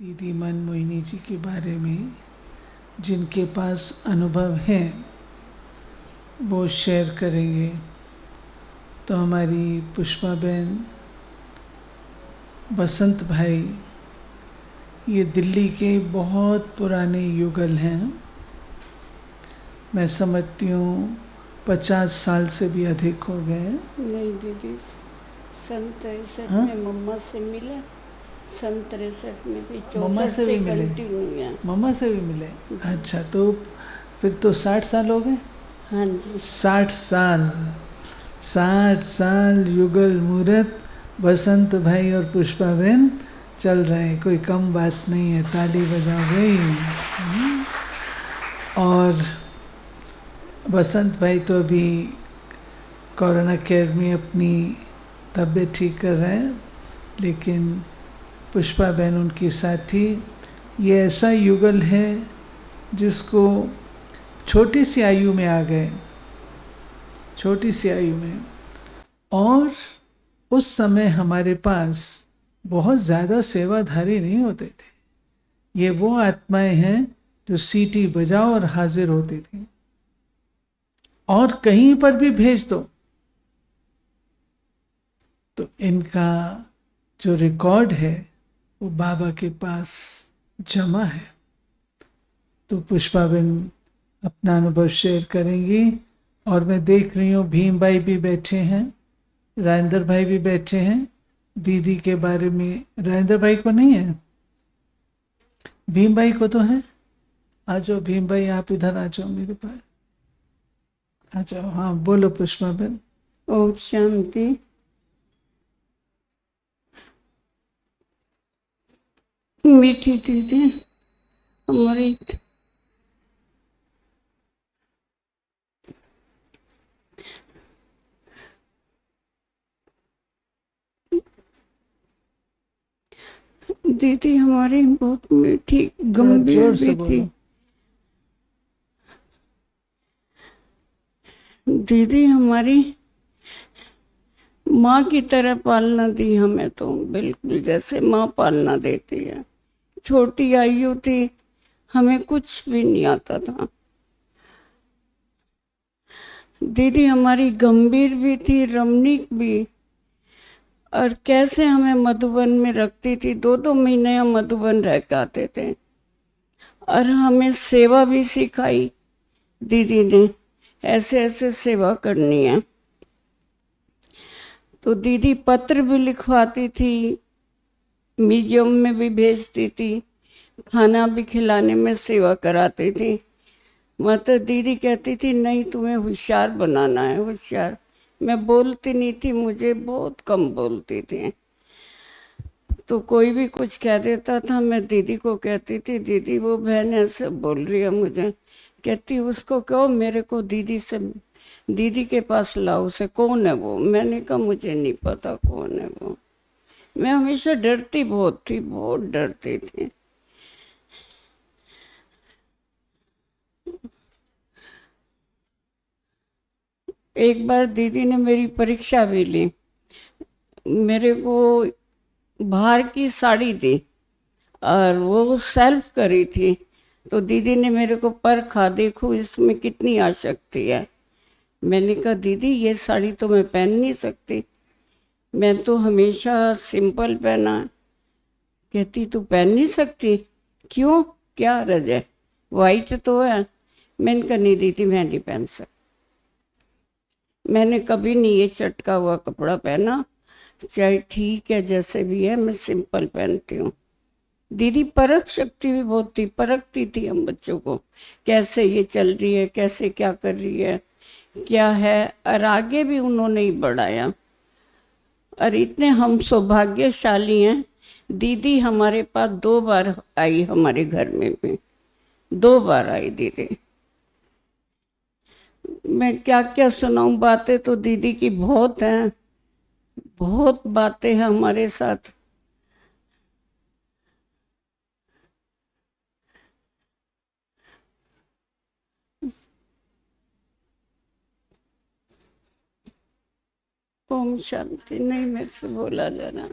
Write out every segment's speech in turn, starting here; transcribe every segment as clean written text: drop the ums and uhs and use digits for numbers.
दीदी मनमोहिनी जी के बारे में जिनके पास अनुभव है वो शेयर करेंगे। तो हमारी पुष्पा बहन, बसंत भाई, ये दिल्ली के बहुत पुराने युगल हैं। मैं समझती हूँ 50 साल से भी अधिक हो गए। नहीं दीदी, सन 63 हाँ? में मम्मा से मिले, सन 63 में भी मम्मा 64 से भी से मिले? कंटिन्यू है। मम्मा से भी मिले? अच्छा, तो फिर तो 60 साल हो गए। हाँ जी, 60 साल, 60 साल युगल मूरत बसंत भाई और पुष्पा बहन चल रहे हैं। कोई कम बात नहीं है, ताली बजाओ गई। और बसंत भाई तो अभी कोरोना केयर में अपनी तबीयत ठीक कर रहे हैं, लेकिन पुष्पा बहन उनकी साथी। ये ऐसा युगल है जिसको छोटी सी आयु में आ गए, छोटी सी आयु में। और उस समय हमारे पास बहुत ज़्यादा सेवाधारी नहीं होते थे। ये वो आत्माएं हैं जो सीटी बजाओ और हाजिर होती थी, और कहीं पर भी भेज दो। तो इनका जो रिकॉर्ड है वो बाबा के पास जमा है। तो पुष्पा बहन अपना अनुभव शेयर करेंगी। और मैं देख रही हूँ भीम भाई भी बैठे हैं, राजेंद्र भाई भी बैठे हैं। दीदी के बारे में राजेंद्र भाई को नहीं है, भीम भाई को तो है। आ जाओ भीम भाई, आप इधर आ जाओ मेरे पास, आ जाओ। हाँ बोलो पुष्पा बहन। ओम शांति। मीठी दीदी हमारी दीदी हमारी बहुत मीठी गंभीर जोर से भी थी। बोलो। दीदी हमारी माँ की तरह पालना दी हमें, तो बिल्कुल जैसे माँ पालना देती है। छोटी आयु थी, हमें कुछ भी नहीं आता था। दीदी हमारी गंभीर भी थी, रमणीक भी। और कैसे हमें मधुबन में रखती थी, 2-2 महीने हम मधुबन रह के आते थे। और हमें सेवा भी सिखाई दीदी ने, ऐसे ऐसे सेवा करनी है। तो दीदी पत्र भी लिखवाती थी, म्यूजियम में भी भेजती थी, खाना भी खिलाने में सेवा कराती थी। मतलब दीदी कहती थी नहीं, तुम्हें होशियार बनाना है, होशियार। मैं बोलती नहीं थी, मुझे बहुत कम बोलती थी। तो कोई भी कुछ कह देता था, मैं दीदी को कहती थी दीदी वो बहन ऐसे बोल रही है मुझे। कहती उसको कहो मेरे को दीदी से, दीदी के पास लाओ, उसे कौन है वो। मैंने कहा मुझे नहीं पता कौन है वो। मैं हमेशा डरती बहुत थी, बहुत डरती थी। एक बार दीदी ने मेरी परीक्षा भी ली। मेरे को बाहर की साड़ी दी और वो सेल्फ करी थी। तो दीदी ने मेरे को परखा, देखो इसमें कितनी आसक्ति है। मैंने कहा दीदी ये साड़ी तो मैं पहन नहीं सकती, मैं तो हमेशा सिंपल पहना है। कहती तू पहन नहीं सकती, क्यों, क्या रज है, वाइट तो है। मैंने कहा नहीं दीदी मैं नहीं पहन सकती। मैंने कभी नहीं ये चटका हुआ कपड़ा पहना, चाहे ठीक है जैसे भी है, मैं सिंपल पहनती हूँ। दीदी परख शक्ति भी बहुत थी, परखती थी हम बच्चों को, कैसे ये चल रही है, कैसे क्या कर रही है, क्या है। और आगे भी उन्होंने ही बढ़ाया। और इतने हम सौभाग्यशाली हैं, दीदी हमारे पास 2 बार आई, हमारे घर में भी 2 बार आई दीदी। मैं क्या क्या सुनाऊं, बातें तो दीदी की बहुत हैं, बहुत बातें हैं हमारे साथ। ओम शांति। नहीं मेरे से बोला जा रहा।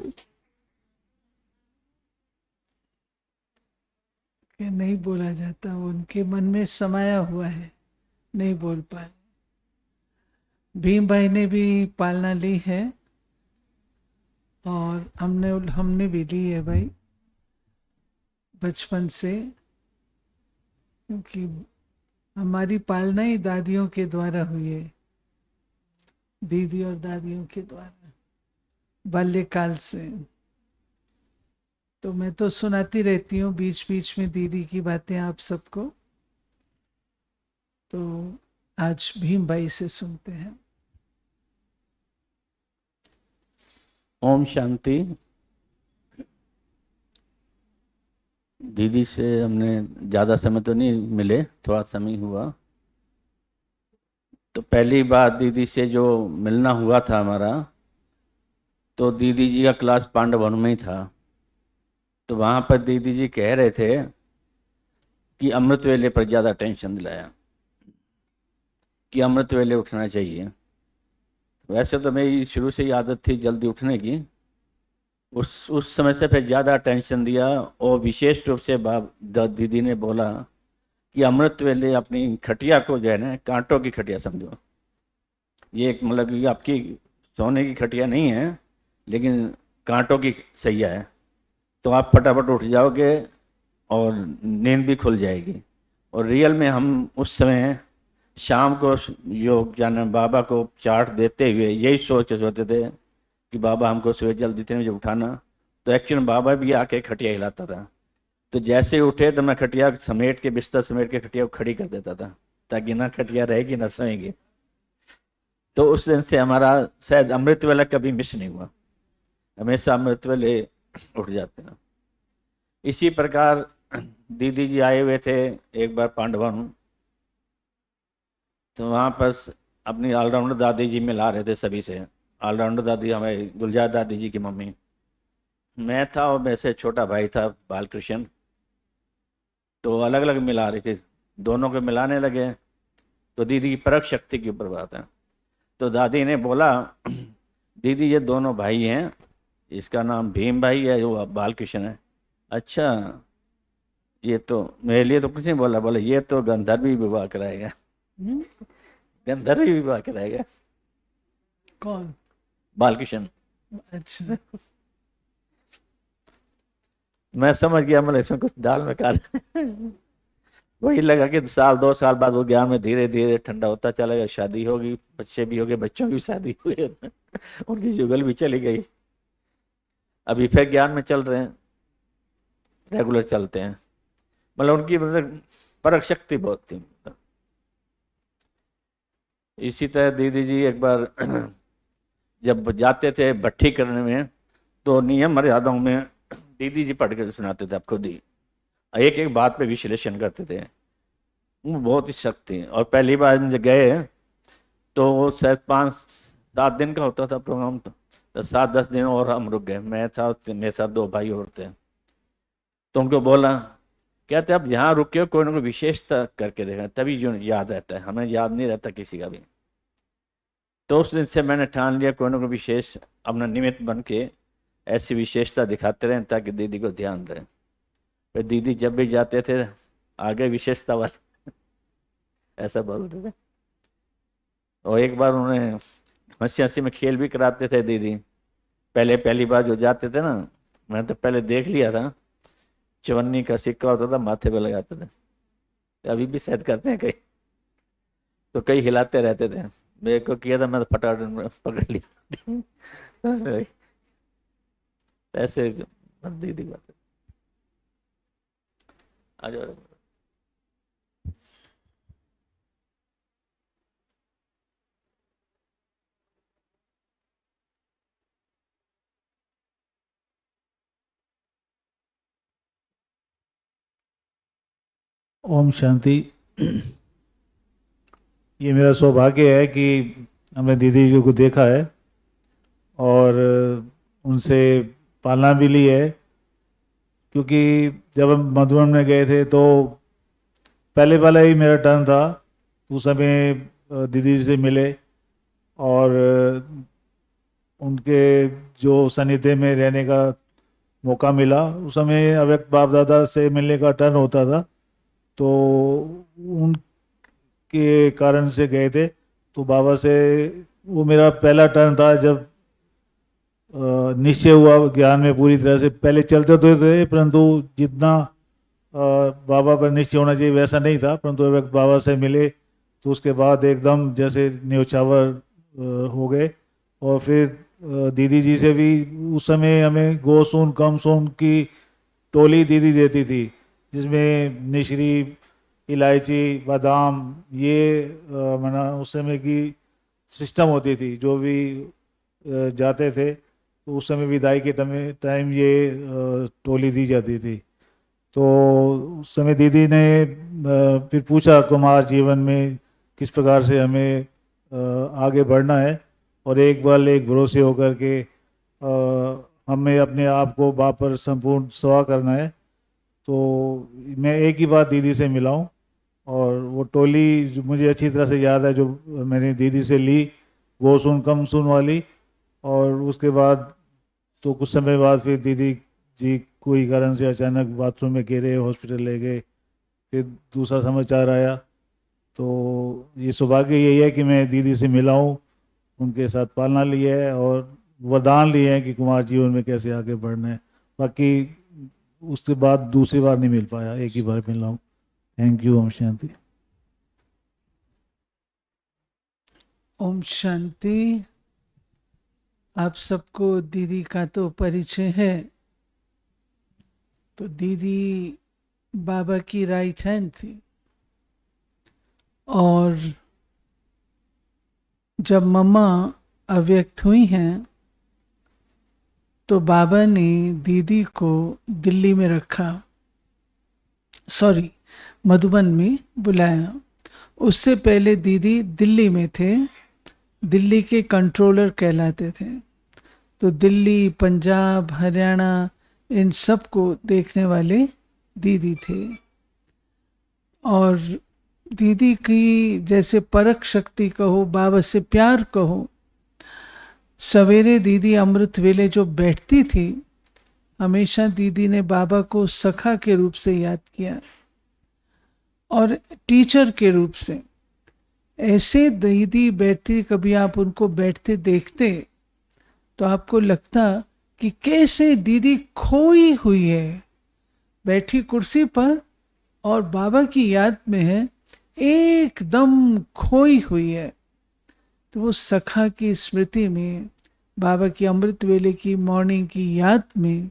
कि नहीं बोला जाता, वो उनके मन में समाया हुआ है, नहीं बोल पाए। भीम भाई ने भी पालना ली है और हमने भी ली है भाई, बचपन से, क्योंकि हमारी पालना ही दादियों के द्वारा हुई है, दीदी और दादियों के द्वारा, बाल्यकाल से। तो मैं तो सुनाती रहती हूँ बीच बीच में दीदी की बातें आप सबको। तो आज भीम भाई से सुनते हैं। ओम शांति। दीदी से हमने ज़्यादा समय तो नहीं मिले, थोड़ा समय हुआ। तो पहली बार दीदी से जो मिलना हुआ था हमारा, तो दीदी जी का क्लास पांडव वन में ही था। तो वहाँ पर दीदी जी कह रहे थे कि अमृत वेले पर ज़्यादा टेंशन दिलाया, कि अमृत वेले उठना चाहिए। वैसे तो मेरी शुरू से ही आदत थी जल्दी उठने की, उस समय से फिर ज़्यादा टेंशन दिया। और विशेष रूप से दीदी ने बोला कि अमृत वेले अपनी खटिया को जो है ना, कांटों की खटिया समझो। ये एक मतलब कि आपकी सोने की खटिया नहीं है, लेकिन कांटों की सैया है। तो आप फटाफट उठ जाओगे और नींद भी खुल जाएगी। और रियल में हम उस समय शाम को योग जाने बाबा को चार्ट देते हुए यही सोचते थे कि बाबा हमको सुबह जल्दी 3 बजे उठाना। तो एक्चुअली बाबा भी आके खटिया हिलाता था। तो जैसे ही उठे तो मैं खटिया समेट के, बिस्तर समेट के खटिया को खड़ी कर देता था, ताकि ना खटिया रहेगी ना सोएगी। तो उस दिन से हमारा शायद अमृत वेला कभी मिस नहीं हुआ, हमेशा अमृत वेले उठ जाते हैं। इसी प्रकार दीदी जी आए हुए थे एक बार पांडवन, तो वहाँ पर अपनी ऑलराउंडर दादी जी मिला रहे थे सभी से। ऑलराउंडर दादी हमारी गुलजार दादी जी की मम्मी, मैं था और मेरे से छोटा भाई था बालकृष्ण। तो अलग अलग मिला रही थी, दोनों को मिलाने लगे। तो दीदी की परख शक्ति के ऊपर बात है। तो दादी ने बोला, दीदी ये दोनों भाई हैं, इसका नाम भीम भाई है, वो बालकृष्ण है। अच्छा, ये तो मेरे लिए तो कुछ नहीं बोला। बोला ये तो गंधर्वी विवाह कराएगा। गंधर्वी विवाह कराएगा। कौन? बालकृष्ण। अच्छा। मैं समझ गया, मतलब इसमें कुछ दाल में काला। वही लगा कि 1-2 साल बाद वो ज्ञान में धीरे धीरे ठंडा होता चला गया। शादी होगी, बच्चे भी हो गए, बच्चों की भी शादी हुई, उनकी जुगल भी चली गई। अभी फिर ज्ञान में चल रहे हैं, रेगुलर चलते हैं। मतलब उनकी मतलब परख शक्ति बहुत थी। इसी तरह दीदी जी एक बार जब जाते थे भट्ठी करने में, तो नियम मर्यादाओं में दीदी जी पढ़ कर सुनाते थे। आप खुद ही एक एक बात पे विश्लेषण करते थे, वो बहुत ही सख्त थी। और पहली बार जब गए तो शायद 5-7 दिन का होता था प्रोग्राम, तो 7-10 दिन और हम रुक गए। मैं था, मेरे साथ 2 भाई और थे। तो उनको बोला, कहते अब यहाँ रुके हो, कोई ना कोई विशेषता करके देखा, तभी जो याद रहता है, हमें याद नहीं रहता किसी का भी। तो उस दिन से मैंने ठान लिया कोई ना कोई विशेष अपना निमित्त बन के ऐसी विशेषता दिखाते रहें, ताकि दीदी को ध्यान रहे। फिर दीदी जब भी जाते थे आगे विशेषता वाले ऐसा बोलते थे। और एक बार उन्हें हंसी हंसी में खेल भी कराते थे दीदी। पहली बार जो जाते थे ना, मैंने तो पहले देख लिया था, चवन्नी का सिक्का होता था माथे पे लगाते थे, अभी भी शायद करते हैं कई। तो कई हिलाते रहते थे, मेरे को किया था, मैं तो फटाफट पकड़ लिया। ऐसे दीदी बात आ जाओ। ओम शांति। ये मेरा सौभाग्य है कि हमने दीदी जी को देखा है और उनसे पालना भी ली है। क्योंकि जब हम मधुबन में गए थे तो पहले वाला ही मेरा टर्न था, उस समय दीदी जी से मिले और उनके जो सानिध्य में रहने का मौका मिला। उस समय अव्यक्त बाप दादा से मिलने का टर्न होता था, तो उनके कारण से गए थे। तो बाबा से वो मेरा पहला टर्न था जब निश्चय हुआ ज्ञान में पूरी तरह से। पहले चलते तो थे, परंतु जितना बाबा पर निश्चय होना चाहिए वैसा नहीं था। परंतु अव्यक्त बाबा से मिले तो उसके बाद एकदम जैसे न्योछावर हो गए। और फिर दीदी जी से भी उस समय हमें गोसून कमसून की टोली दीदी देती थी, जिसमें मिश्री, इलायची, बादाम, ये माना उस समय की सिस्टम होती थी। जो भी जाते थे तो उस समय विदाई के टाइम ये टोली दी जाती थी। तो उस समय दीदी ने फिर पूछा कुमार जीवन में किस प्रकार से हमें आगे बढ़ना है, और एक बल एक भरोसे होकर के हमें अपने आप को बाप पर संपूर्ण सवा करना है। तो मैं एक ही बात दीदी से मिला हूँ, और वो टोली जो मुझे अच्छी तरह से याद है जो मैंने दीदी से ली, वो सुन कम सुन वाली। और उसके बाद तो कुछ समय बाद फिर दीदी जी कोई कारण से अचानक बाथरूम में गिरे, हॉस्पिटल ले गए। फिर दूसरा समाचार आया। तो ये सौभाग्य यही है कि मैं दीदी से मिला हूँ, उनके साथ पालना लिया है और वरदान लिए हैं कि कुमार जीवन में कैसे आगे बढ़ना है। बाकी उसके बाद दूसरी बार नहीं मिल पाया, एक ही बार मिला हूँ। Thank you. ओम शांति। ओम शांति। आप सबको दीदी का तो परिचय है। तो दीदी बाबा की राइट हैंड थी, और जब मम्मा अव्यक्त हुई हैं तो बाबा ने दीदी को दिल्ली में रखा, मधुबन में बुलाया। उससे पहले दीदी दिल्ली में थे, दिल्ली के कंट्रोलर कहलाते थे। तो दिल्ली, पंजाब, हरियाणा, इन सब को देखने वाले दीदी थे। और दीदी की जैसे परख शक्ति कहो, बाबा से प्यार कहो। सवेरे दीदी अमृत वेले जो बैठती थी, हमेशा दीदी ने बाबा को सखा के रूप से याद किया और टीचर के रूप से। ऐसे दीदी बैठती, कभी आप उनको बैठते देखते तो आपको लगता कि कैसे दीदी खोई हुई है, बैठी कुर्सी पर और बाबा की याद में है, एकदम खोई हुई है। तो वो सखा की स्मृति में, बाबा की अमृत वेले की मॉर्निंग की याद में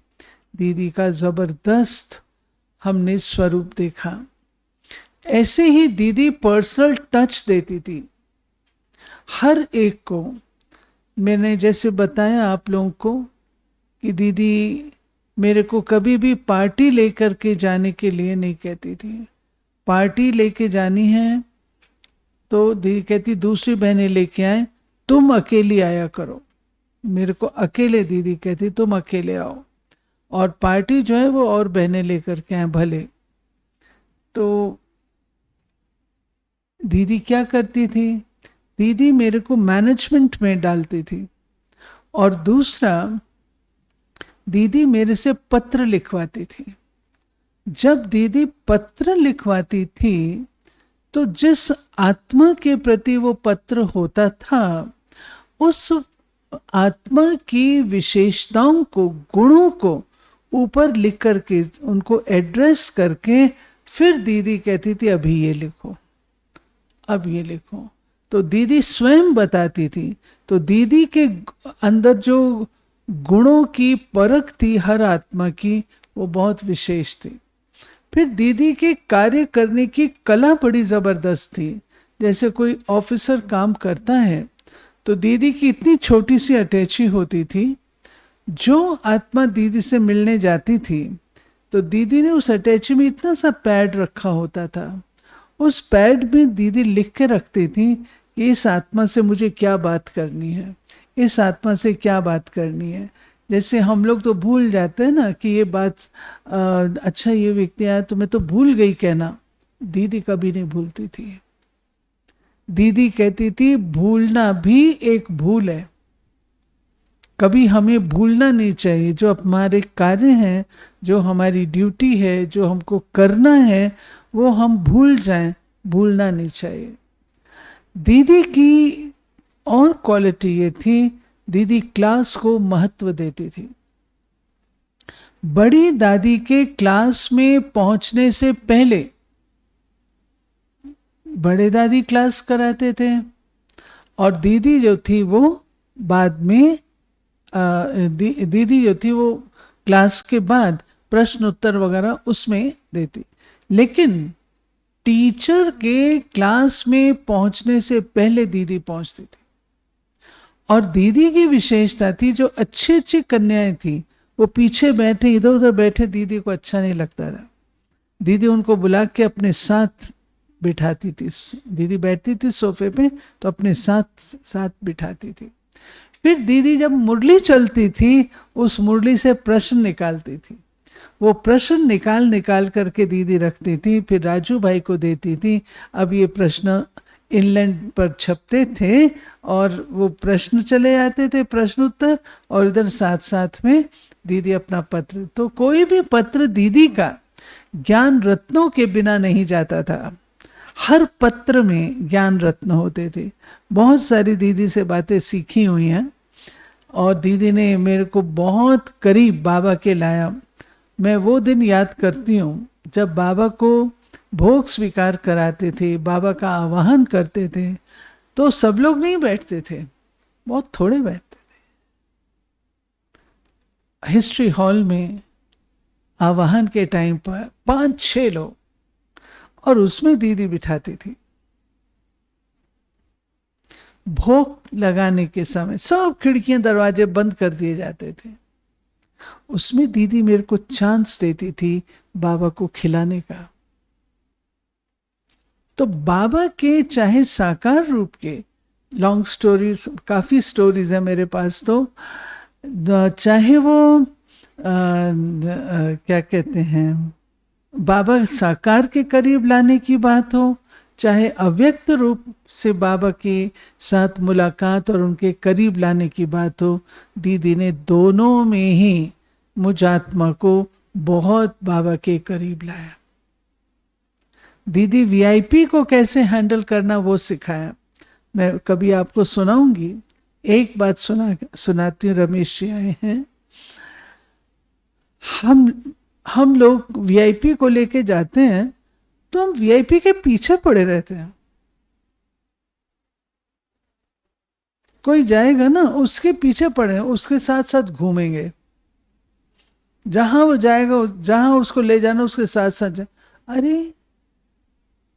दीदी का जबरदस्त हमने स्वरूप देखा। ऐसे ही दीदी पर्सनल टच देती थी हर एक को। मैंने जैसे बताया आप लोगों को कि दीदी मेरे को कभी भी पार्टी लेकर के जाने के लिए नहीं कहती थी। पार्टी लेके जानी है तो दीदी कहती दूसरी बहनें लेके आए, तुम अकेली आया करो। मेरे को अकेले दीदी कहती तुम अकेले आओ, और पार्टी जो है वो और बहनें लेकर के आए भले। तो दीदी क्या करती थी, दीदी मेरे को मैनेजमेंट में डालती थी। और दूसरा, दीदी मेरे से पत्र लिखवाती थी। जब दीदी पत्र लिखवाती थी तो जिस आत्मा के प्रति वो पत्र होता था, उस आत्मा की विशेषताओं को, गुणों को ऊपर लिख करके, उनको एड्रेस करके फिर दीदी कहती थी अभी ये लिखो, अब ये लिखो। तो दीदी स्वयं बताती थी। तो दीदी के अंदर जो गुणों की परख थी हर आत्मा की, वो बहुत विशेष थी। फिर दीदी के कार्य करने की कला बड़ी ज़बरदस्त थी। जैसे कोई ऑफिसर काम करता है तो दीदी की इतनी छोटी सी अटैची होती थी। जो आत्मा दीदी से मिलने जाती थी तो दीदी ने उस अटैची में इतना सा पैड रखा होता था। उस पैड में दीदी लिख के रखती थी कि इस आत्मा से मुझे क्या बात करनी है, इस आत्मा से क्या बात करनी है। जैसे हम लोग तो भूल जाते हैं ना कि ये बात अच्छा ये व्यक्ति आया तो मैं तो भूल गई कहना। दीदी कभी नहीं भूलती थी। दीदी कहती थी भूलना भी एक भूल है। कभी हमें भूलना नहीं चाहिए, जो हमारे कार्य हैं, जो हमारी ड्यूटी है, जो हमको करना है, वो हम भूल जाएं, भूलना नहीं चाहिए। दीदी की और क्वालिटी ये थी, दीदी क्लास को महत्व देती थी। बड़ी दादी के क्लास में पहुंचने से पहले बड़े दादी क्लास कराते थे, और दीदी जो थी वो बाद में दीदी जो थी वो क्लास के बाद प्रश्न उत्तर वगैरह उसमें देती। लेकिन टीचर के क्लास में पहुंचने से पहले दीदी पहुंचती थी। और दीदी की विशेषता थी, जो अच्छी अच्छी कन्याएं थी वो पीछे बैठे, इधर उधर बैठे, दीदी को अच्छा नहीं लगता था। दीदी उनको बुला के अपने साथ बिठाती थी। दीदी बैठती थी सोफे पे तो अपने साथ साथ बिठाती थी। फिर दीदी जब मुरली चलती थी, उस मुरली से प्रश्न निकालती थी। वो प्रश्न निकाल करके दीदी रखती थी, फिर राजू भाई को देती थी। अब ये प्रश्न इंग्लैंड पर छपते थे और वो प्रश्न चले आते थे, प्रश्न उत्तर, और इधर साथ साथ में दीदी अपना पत्र। तो कोई भी पत्र दीदी का ज्ञान रत्नों के बिना नहीं जाता था। हर पत्र में ज्ञान रत्न होते थे। बहुत सारी दीदी से बातें सीखी हुई हैं, और दीदी ने मेरे को बहुत करीब बाबा के लाया। मैं वो दिन याद करती हूँ जब बाबा को भोग स्वीकार कराते थे, बाबा का आवाहन करते थे, तो सब लोग नहीं बैठते थे, बहुत थोड़े बैठते थे। हिस्ट्री हॉल में आवाहन के टाइम पर 5-6 लोग, और उसमें दीदी बिठाती थी। भोग लगाने के समय सब खिड़कियां दरवाजे बंद कर दिए जाते थे। उसमें दीदी मेरे को चांस देती थी बाबा को खिलाने का। तो बाबा के चाहे साकार रूप के, लॉन्ग स्टोरीज, काफ़ी स्टोरीज है मेरे पास, तो चाहे वो क्या कहते हैं, बाबा साकार के करीब लाने की बात हो, चाहे अव्यक्त रूप से बाबा के साथ मुलाकात और उनके करीब लाने की बात हो, दीदी ने दोनों में ही मुझ आत्मा को बहुत बाबा के करीब लाया। दीदी वीआईपी को कैसे हैंडल करना वो सिखाया। मैं कभी आपको सुनाऊंगी, एक बात सुनाती हूँ। रमेश जी आए हैं, हम लोग वीआईपी को लेके जाते हैं तो हम वीआईपी के पीछे पड़े रहते हैं। कोई जाएगा ना, उसके पीछे पड़े, उसके साथ साथ घूमेंगे, जहां वो जाएगा, जहां उसको ले जाना उसके साथ साथ जाए। अरे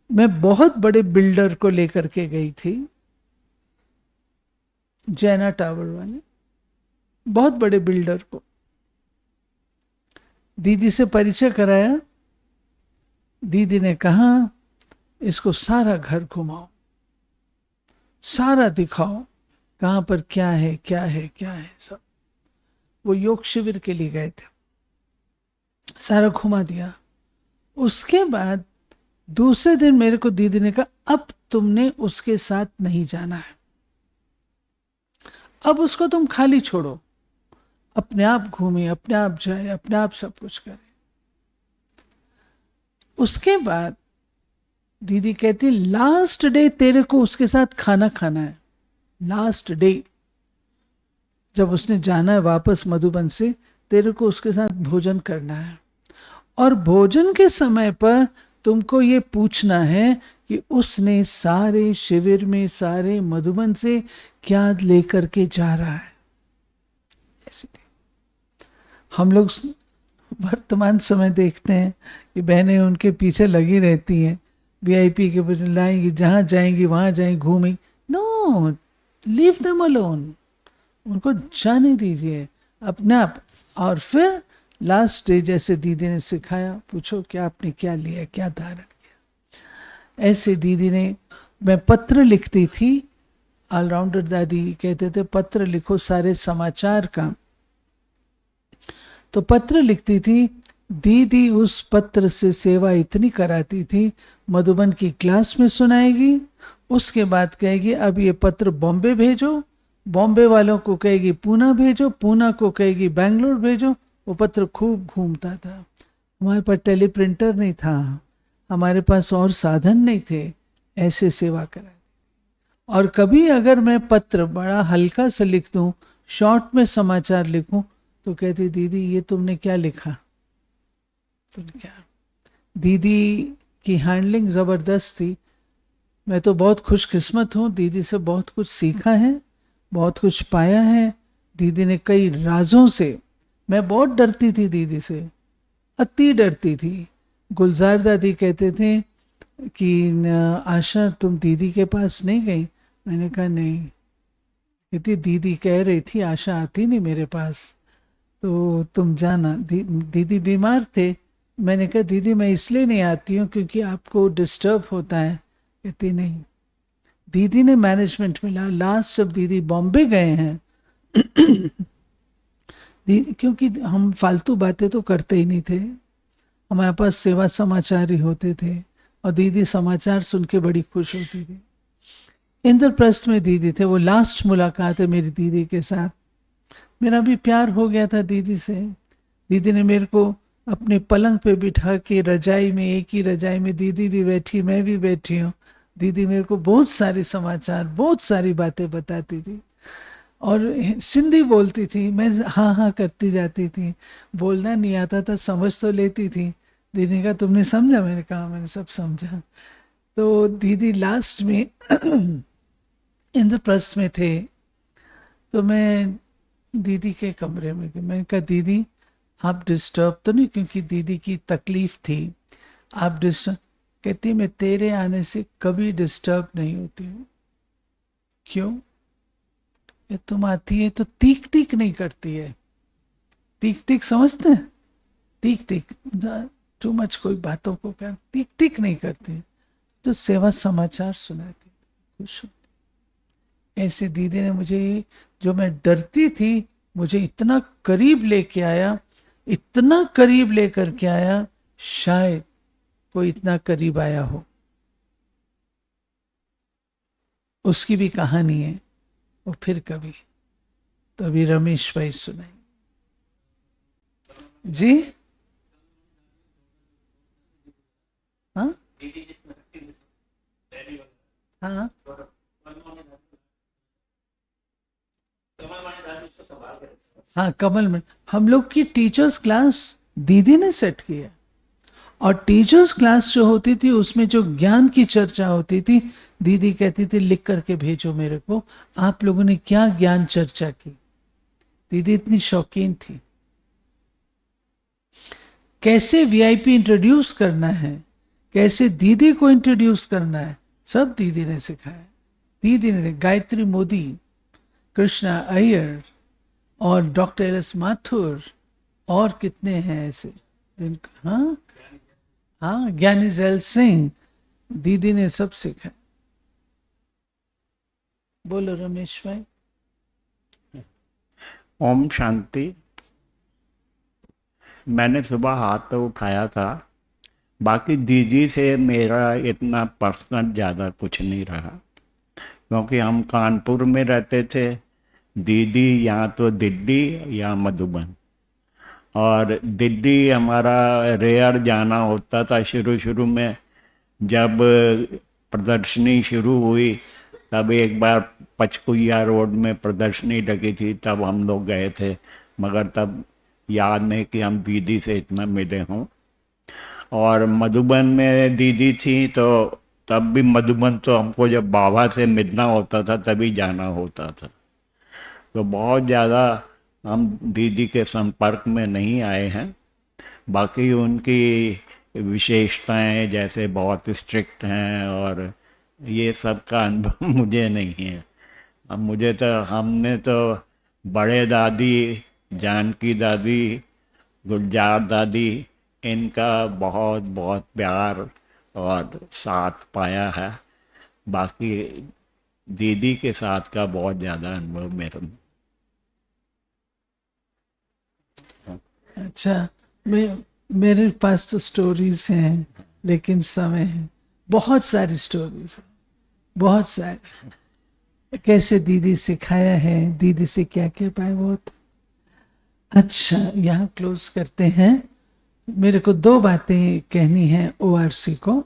मैं बहुत बड़े बिल्डर को लेकर के गई थी, जैना टावर वाले, बहुत बड़े बिल्डर को दीदी से परिचय कराया। दीदी ने कहा इसको सारा घर घुमाओ, सारा दिखाओ, कहाँ पर क्या है क्या है क्या है सब। वो योग शिविर के लिए गए थे, सारा घुमा दिया। उसके बाद दूसरे दिन मेरे को दीदी ने कहा अब तुमने उसके साथ नहीं जाना है, अब उसको तुम खाली छोड़ो, अपने आप घूमे, अपने आप जाए, अपने आप सब कुछ करे। उसके बाद दीदी कहती लास्ट डे तेरे को उसके साथ खाना खाना है। लास्ट डे जब उसने जाना है वापस मधुबन से, तेरे को उसके साथ भोजन करना है, और भोजन के समय पर तुमको ये पूछना है कि उसने सारे शिविर में, सारे मधुबन से क्या लेकर के जा रहा है। ऐसी थी। हम लोग वर्तमान समय देखते हैं कि बहनें उनके पीछे लगी रहती हैं, वीआईपी के पीछे लाएंगी, जहाँ जाएंगी वहाँ जाएंगी, घूमेंगी। नो, लीव देम अलोन, उनको जाने दीजिए अपने आप। और फिर लास्ट डे जैसे दीदी ने सिखाया, पूछो क्या आपने क्या लिया, क्या धारण किया। ऐसे दीदी ने, मैं पत्र लिखती थी, ऑलराउंडर दादी कहते थे पत्र लिखो सारे समाचार का, तो पत्र लिखती थी। दीदी उस पत्र से सेवा इतनी कराती थी, मधुबन की क्लास में सुनाएगी, उसके बाद कहेगी अब ये पत्र बॉम्बे भेजो, बॉम्बे वालों को कहेगी पूना भेजो, पूना को कहेगी बेंगलोर भेजो। वो पत्र खूब घूमता था। हमारे पास टेलीप्रिंटर नहीं था, हमारे पास और साधन नहीं थे, ऐसे सेवा करा। और कभी अगर मैं पत्र बड़ा हल्का सा लिख दूं, शॉर्ट में समाचार लिखूं, तो कहती दीदी ये तुमने क्या लिखा, तुमने क्या। दीदी की हैंडलिंग ज़बरदस्त थी। मैं तो बहुत खुशकिस्मत हूँ, दीदी से बहुत कुछ सीखा है, बहुत कुछ पाया है। दीदी ने कई राजों से, मैं बहुत डरती थी दीदी से, अति डरती थी। गुलजार दादी कहते थे कि आशा तुम दीदी के पास नहीं गई। मैंने कहा नहीं। कहती दीदी कह रही थी आशा आती नहीं मेरे पास, तो तुम जाना। दीदी बीमार थे। मैंने कहा दीदी मैं इसलिए नहीं आती हूँ क्योंकि आपको डिस्टर्ब होता है। कहती नहीं। दीदी ने मैनेजमेंट मिला। लास्ट जब दीदी बॉम्बे गए हैं क्योंकि हम फालतू बातें तो करते ही नहीं थे, हमारे पास सेवा समाचार ही होते थे, और दीदी समाचार सुन के बड़ी खुश होती थी। इंद्रप्रस्थ में दीदी थे, वो लास्ट मुलाकात है मेरी दीदी के साथ। मेरा भी प्यार हो गया था दीदी से। दीदी ने मेरे को अपने पलंग पे बिठा के रजाई में, एक ही रजाई में दीदी भी बैठी, मैं भी बैठी हूँ। दीदी मेरे को बहुत सारे समाचार, बहुत सारी बातें बताती थी, और सिंधी बोलती थी। मैं हाँ हाँ करती जाती थी, बोलना नहीं आता था, समझ तो लेती थी। दीदी ने कहा तुमने समझा? मैंने कहा मैंने सब समझा। तो दीदी लास्ट में इंद्रप्रस्थ में थे, तो मैं दीदी के कमरे में गई। मैंने कहा दीदी आप डिस्टर्ब तो नहीं, क्योंकि दीदी की तकलीफ थी, आप डिस्टर्ब। कहती मैं तेरे आने से कभी डिस्टर्ब नहीं होती हूँ। क्यों? ये तुम आती है तो तीक तीक नहीं करती है। तीक तीक समझते हैं? तीक तीक टू मच, कोई बातों को कर तीक तीक नहीं करती, तो सेवा समाचार सुनाती, खुश होती। ऐसे दीदी ने मुझे, जो मैं डरती थी, मुझे इतना करीब लेके आया, इतना करीब लेकर के आया, शायद कोई इतना करीब आया हो। उसकी भी कहानी है, वो फिर कभी। तो अभी रमेश भाई सुनाए जी। हाँ हाँ हाँ, कमल में हम लोग की टीचर्स क्लास दीदी ने सेट किया। और टीचर्स क्लास जो होती थी उसमें जो ज्ञान की चर्चा होती थी, दीदी कहती थी लिख करके भेजो मेरे को, आप लोगों ने क्या ज्ञान चर्चा की। दीदी इतनी शौकीन थी। कैसे वीआईपी इंट्रोड्यूस करना है, कैसे दीदी को इंट्रोड्यूस करना है, सब दीदी ने सिखाया। दीदी ने, गायत्री मोदी, कृष्णा अय्यर और डॉक्टर एल एस माथुर, और कितने हैं ऐसे। हाँ हाँ, ज्ञानी जैल सिंह, दीदी ने सब सिखाया। बोलो रमेश भाई। ओम शांति। मैंने सुबह हाथ तो उठाया था, बाकी दीदी से मेरा इतना पर्सनल ज़्यादा कुछ नहीं रहा, क्योंकि हम कानपुर में रहते थे, दीदी यहाँ तो दिल्ली या मधुबन। और दिल्ली हमारा रेयर जाना होता था शुरू शुरू में। जब प्रदर्शनी शुरू हुई तब एक बार पचकुइया रोड में प्रदर्शनी लगी थी, तब हम लोग गए थे, मगर तब याद नहीं कि हम दीदी से इतना मिले हों। और मधुबन में दीदी थी, तो तब भी मधुबन तो हमको जब बाबा से मिलना होता था तभी जाना होता था, तो बहुत ज़्यादा हम दीदी के संपर्क में नहीं आए हैं। बाकी उनकी विशेषताएं जैसे बहुत स्ट्रिक्ट हैं और ये सब का अनुभव मुझे नहीं है। अब मुझे तो, हमने तो बड़े दादी, जानकी दादी, गुलजार दादी, इनका बहुत बहुत प्यार और साथ पाया है। बाकी दीदी के साथ का बहुत ज़्यादा अनुभव मेरा। अच्छा, मेरे पास तो स्टोरीज हैं, लेकिन समय है, बहुत सारी स्टोरीज हैं, बहुत सारी। कैसे दीदी सिखाया है, दीदी से क्या क्या पाए वो अच्छा। यहाँ क्लोज करते हैं। मेरे को 2 बातें कहनी है ORC को।